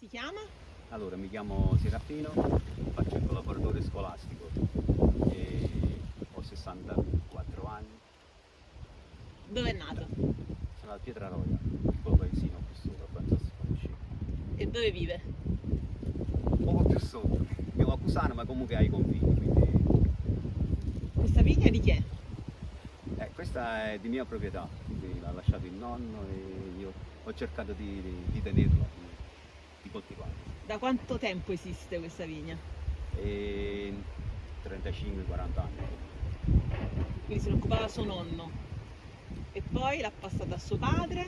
ti chiama? Allora, mi chiamo Serafino, faccio il collaboratore scolastico e ho 64 anni. Dove è nato? Sono a Pietraroia, un piccolo paesino qui sopra, penso si conosci. E dove vive? Un poco più sotto, vivo a Cusano ma comunque ai confini, quindi Questa vigna di chi è? questa è di mia proprietà, quindi l'ha lasciato il nonno e io ho cercato di tenerla, di coltivarla. Da quanto tempo esiste questa vigna? E 35-40 anni. Quindi se ne occupava suo nonno. E poi l'ha passata a suo padre?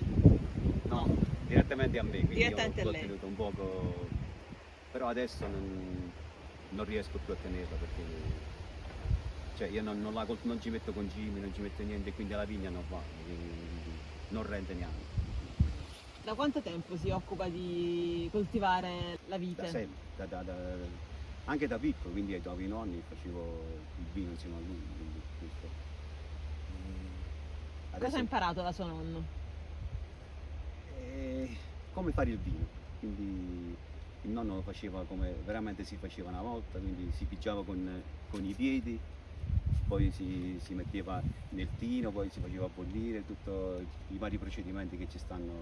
No, direttamente a me, quindi Direttamente a l'ho lei. tenuto un poco, però adesso non riesco più a tenerla perché cioè io non ci metto concimi, non ci metto niente, quindi la vigna non va, non rende neanche. Da quanto tempo si occupa di coltivare la Da vite? sempre, anche da piccolo, quindi ai tuoi nonni facevo il vino insieme a lui, quindi questo. Cosa ha imparato da suo nonno? Come fare il vino, quindi il nonno lo faceva come veramente si faceva una volta, quindi si pigiava con i piedi, poi si metteva nel tino, poi si faceva bollire, tutti i vari procedimenti che ci stanno.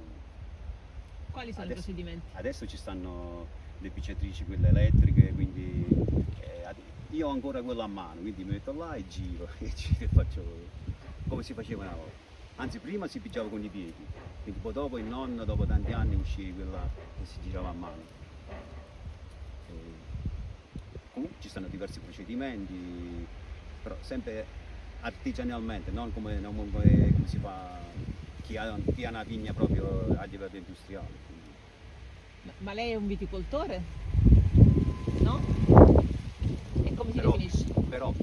Quali sono i procedimenti? Adesso ci stanno le picciatrici, quelle elettriche, quindi io ho ancora quella a mano, quindi mi metto là e giro, e faccio come si faceva una volta. Anzi, prima si pigiava con i piedi, quindi poi dopo il nonno, dopo tanti anni, uscì quella che si girava a mano. Comunque ci stanno diversi procedimenti, però sempre artigianalmente, non come si fa chi ha una vigna proprio a livello industriale. Ma lei è un viticoltore? No? E come si Però- definisce? Però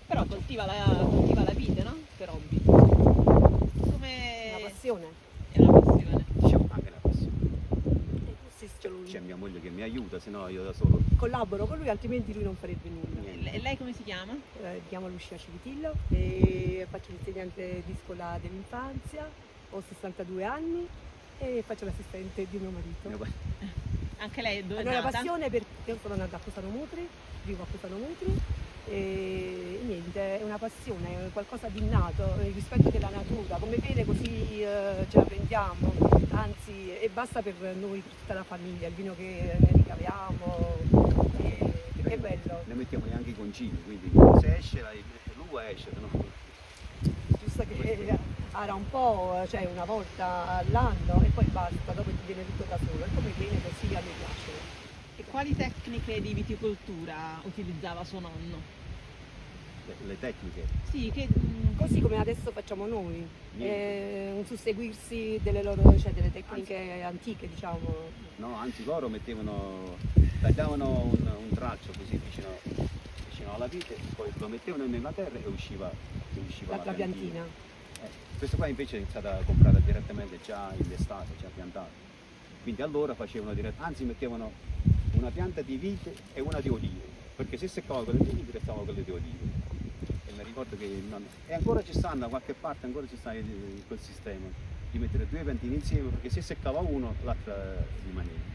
Però coltiva la vite, no? Per hobby. Come... Una passione. È una passione. diciamo anche una passione. E consiste lui. C'è mia moglie che mi aiuta, se no io da solo Collaboro con lui, altrimenti lui non farebbe nulla. niente. E lei come si chiama? Mi chiamo Lucia Civitillo e faccio l'insegnante di scuola dell'infanzia, ho 62 anni e faccio l'assistente di mio marito. Mio pa- Anche lei dove è Allora, la nata? passione perché io sono nata a Cusano Mutri, vivo a Cusano Mutri e niente, è una passione, è qualcosa di innato, il rispetto della natura, come vede così ce la prendiamo, anzi e basta per noi, per tutta la famiglia, il vino che ne ricaviamo, perché è bello. Ne mettiamo neanche i concimi, quindi se esce l'uva esce, no? Giusto che era un po', cioè una volta all'anno e poi basta, dopo ti viene tutto da solo. E come viene così a me piace. E quali tecniche di viticoltura utilizzava suo nonno? Le tecniche. Sì, che... Così come adesso facciamo noi, un susseguirsi delle loro, cioè delle tecniche antiche, diciamo. No, anzi loro tagliavano un traccio così vicino alla vite, poi lo mettevano nella terra e usciva La piantina. Questo qua invece è stata comprata direttamente già in estate, già piantata. Quindi allora facevano anzi mettevano una pianta di vite e una di olive, perché se seccava quelle di vite restavano quelle di olive. E mi ricordo che e ancora ci stanno, da qualche parte ancora ci sta quel sistema di mettere due piantine insieme, perché se seccava uno l'altra rimaneva.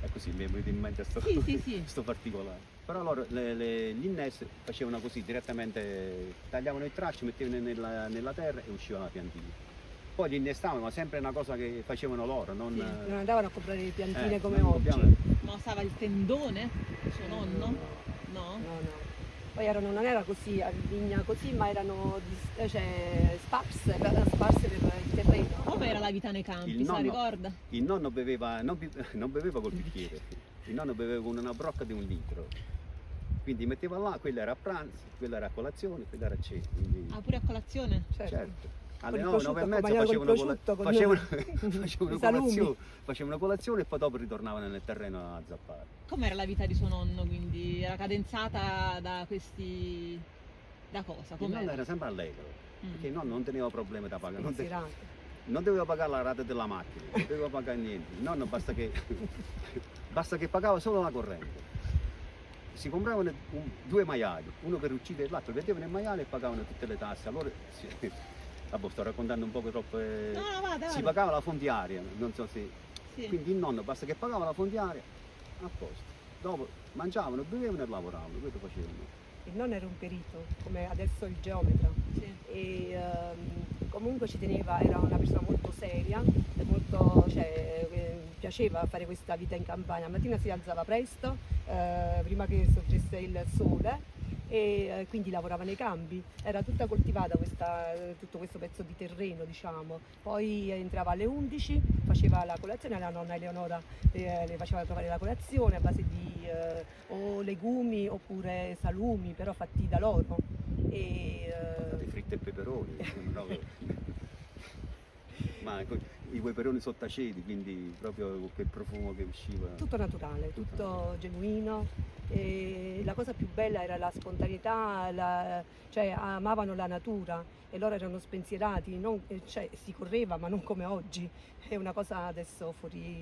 E così mi è venuto in mente Sì. sto particolare. Però loro gli innes facevano così direttamente, tagliavano il traccio, mettevano nella terra e usciva la piantina. Poi li innestavano, ma sempre una cosa che facevano loro, non, Non andavano a comprare le piantine come non oggi. copiavano. Ma usava il tendone? Suo nonno? No? No. Poi non era così a vigna così, ma erano sparse per il terreno. Come era la vita nei campi, Il se la nonno- ricorda? Il nonno beveva, non beveva col bicchiere, il nonno beveva con una brocca di 1 litro. Quindi metteva là, quella era a pranzo, quella era a colazione, quella era a cena. Quindi, Ah, pure a colazione? certo. Con Alle il 9, prosciutto, 9 e mezza accompagnato facevano, col prosciutto, con facevano i salumi. facevano colazione e poi dopo ritornavano nel terreno a zappare. Com'era la vita di suo nonno, quindi? Era cadenzata da questi... da cosa? Il nonno Com'era? era sempre allegro, Mm. perché il nonno non teneva problemi da pagare, Spensierati. non doveva pagare la rata della macchina, non doveva pagare niente. Il nonno basta che pagava solo la corrente. Si compravano 2 maiali, uno per uccidere l'altro, vendevano il maiale e pagavano tutte le tasse. Allora, vabbè, sto raccontando un po' troppo. No, vada. Si pagava la fondiaria, non so se Sì. Quindi il nonno basta che pagava la fondiaria, a posto. Dopo mangiavano, bevevano e lavoravano, questo facevano. Il nonno era un perito, come adesso il geometra. Sì. E comunque ci teneva, era una persona molto seria, e molto, cioè, piaceva fare questa vita in campagna. La mattina si alzava presto, prima che sorgesse il sole, e quindi lavorava nei campi, era tutta coltivata tutto questo pezzo di terreno, diciamo. Poi entrava alle 11, faceva la colazione, la nonna Eleonora le faceva trovare la colazione a base di o legumi oppure salumi, però fatti da loro. E, Patate fritte e peperoni, proprio. Ma i peperoni sottaceti, quindi proprio con quel profumo che usciva. tutto naturale, tutto genuino. E la cosa più bella era la spontaneità, cioè amavano la natura e loro erano spensierati, cioè, si correva ma non come oggi, è una cosa adesso fuori.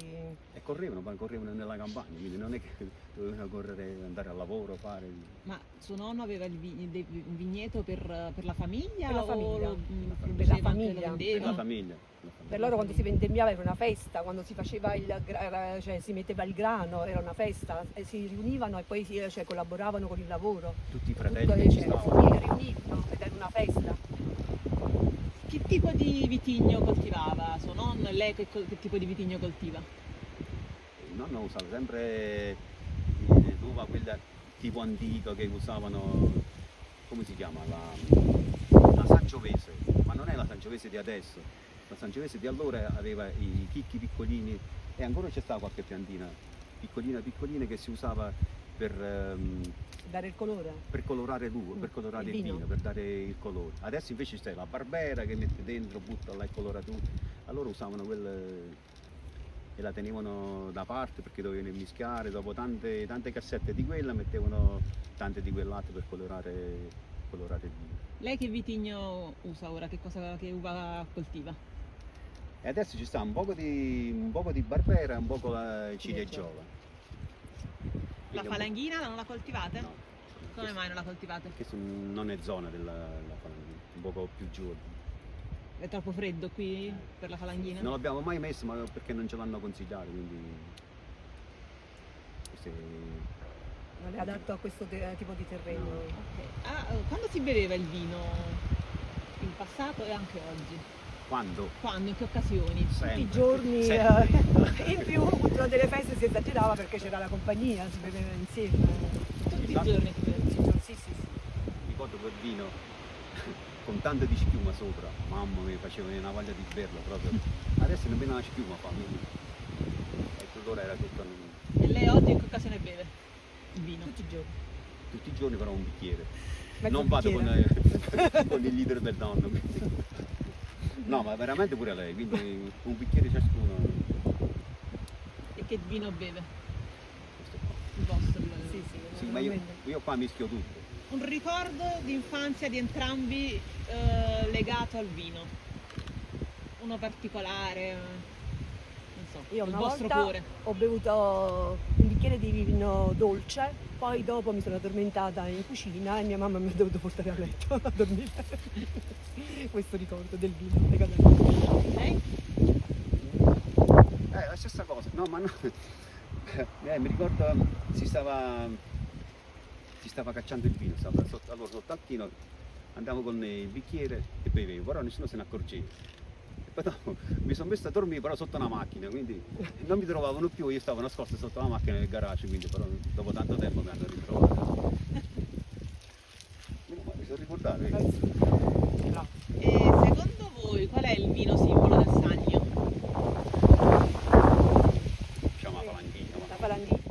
E correvano, ma correvano nella campagna, quindi non è che dovevano correre, andare al lavoro, fare. Ma suo nonno aveva un vigneto per la famiglia? Per la famiglia. O lo Per la produceva anche, lo famiglia. Per vendeva? la famiglia. Per loro quando si vendemmiava era una festa, quando si faceva cioè si metteva il grano era una festa, e si riunivano e poi cioè, collaboravano con il lavoro. Tutti i Tutto, fratelli che ci cioè, stavano. si riunivano ed era una festa. Che tipo di vitigno coltivava suo nonno e lei che tipo di vitigno coltiva? Il nonno usava sempre l'uva quella tipo antica che usavano, come si chiama? La Sangiovese, ma non è la Sangiovese di adesso. La Sangiovese di allora aveva i chicchi piccolini e ancora c'è stata qualche piantina piccolina che si usava per Dare il colore. colorare l'uva, per colorare Il il vino. vino, per dare il colore. Adesso invece c'è la Barbera che mette dentro, butta là il coloratura. Allora usavano quel e la tenevano da parte perché dovevano mischiare, dopo tante cassette di quella mettevano tante di quell'altro per colorare il vino. Lei che vitigno usa ora? Che uva coltiva? E adesso ci sta un poco di Barbera e un poco la ciliegiova. La Quindi falanghina non la coltivate? No. Come mai non la coltivate? Perché non è zona della falanghina, un poco più giù. È troppo freddo qui per la falanghina? Non l'abbiamo mai messo ma perché non ce l'hanno consigliato, quindi questo Non è adatto a questo tipo di terreno. No. Ok. Quando si beveva il vino? In passato e anche oggi? quando? Quando? In che occasioni? Sempre. Tutti i giorni, Sempre. in più durante le feste si esagerava perché c'era la compagnia, si beveva insieme. Tutti i Esatto. giorni si beve. Tutti i giorni, sì, sì, sì. Ricordo quel vino con tanto di schiuma sopra, mamma mia, faceva una voglia di berlo proprio. Adesso nemmeno la schiuma fa, quindi. Ecco, allora era tutto E lei oggi in che occasione beve il vino? Tutti i giorni. tutti i giorni però un bicchiere. Mezzo Non vado bicchiere. con il leader del nonno. quindi. No, ma veramente pure lei, quindi un bicchiere ciascuno. E che vino beve? Questo qua. Il vostro? Sì, sì, Sì, ma io, naturalmente. qua mischio tutto. Un ricordo di infanzia di entrambi legato al vino? Uno particolare? Non so, Io il una vostro volta cuore. ho bevuto un bicchiere di vino dolce, poi dopo mi sono addormentata in cucina e mia mamma mi ha dovuto portare a letto a dormire. Questo ricordo del vino legato al vino. Lei? La stessa cosa, no, ma no. Mi ricordo si stava cacciando il vino, allora sotto al tino andavo con il bicchiere e bevevo, però nessuno se ne accorgeva. E poi dopo mi sono messo a dormire però sotto una macchina, quindi non mi trovavano più, io stavo nascosto sotto la macchina nel garage, quindi però dopo tanto tempo mi hanno ritrovato. Ma mi sono ricordato. Bravo. E secondo voi qual è il vino simbolo del Sannio? Diciamo la falanghina. La falanghina.